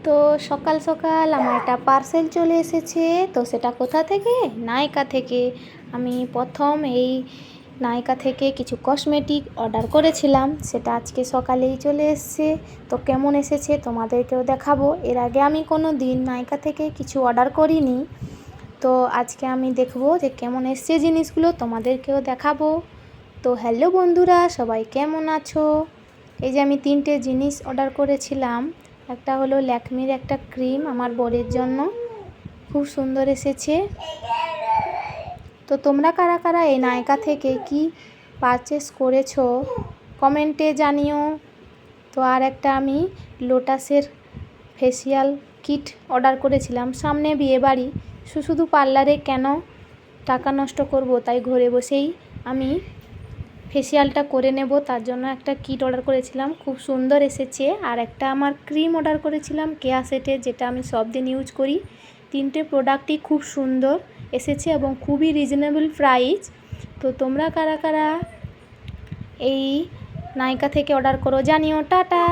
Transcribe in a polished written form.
তো সকাল সকাল আমার একটা পার্সেল চলে এসেছে। তো সেটা কোথা থেকে? নাইকা থেকে। আমি প্রথম এই নাইকা থেকে কিছু কসমেটিক অর্ডার করেছিলাম, সেটা আজকে সকালেই চলে এসেছে। তো কেমন এসেছে তোমাদেরকেও দেখাবো। এর আগে আমি কোনো দিন নাইকা থেকে কিছু অর্ডার করিনি, তো আজকে আমি দেখবো যে কেমন এসছে জিনিসগুলো, তোমাদেরকেও দেখাবো। তো হ্যালো বন্ধুরা, সবাই কেমন আছো? এই যে আমি 3টে জিনিস অর্ডার করেছিলাম। একটা হলো ল্যাকমির একটা ক্রিম আমার বরের জন্য, খুব সুন্দর এসেছে। তো তোমরা কারা কারা এই নাইকা থেকে কি পারচেস করেছো কমেন্টে জানিও। তো আর একটা আমি লোটাসের ফেসিয়াল কিট অর্ডার করেছিলাম। সামনে বিয়েবাড়ি, শুধু পার্লারে কেন টাকা নষ্ট করব, তাই ঘরে বসেই আমি ফেসিয়ালটা করে নেব, তার জন্য একটা কিট অর্ডার করেছিলাম, খুব সুন্দর এসেছে। আর একটা আমার ক্রিম অর্ডার করেছিলাম কেয়া সেটের, যেটা আমি সব দিন ইউজ করি। 3টে প্রোডাক্টই খুব সুন্দর এসেছে এবং খুবই রিজনেবল প্রাইস। তো তোমরা কারা কারা এই নাইকা থেকে অর্ডার করো জানিও। টাটা।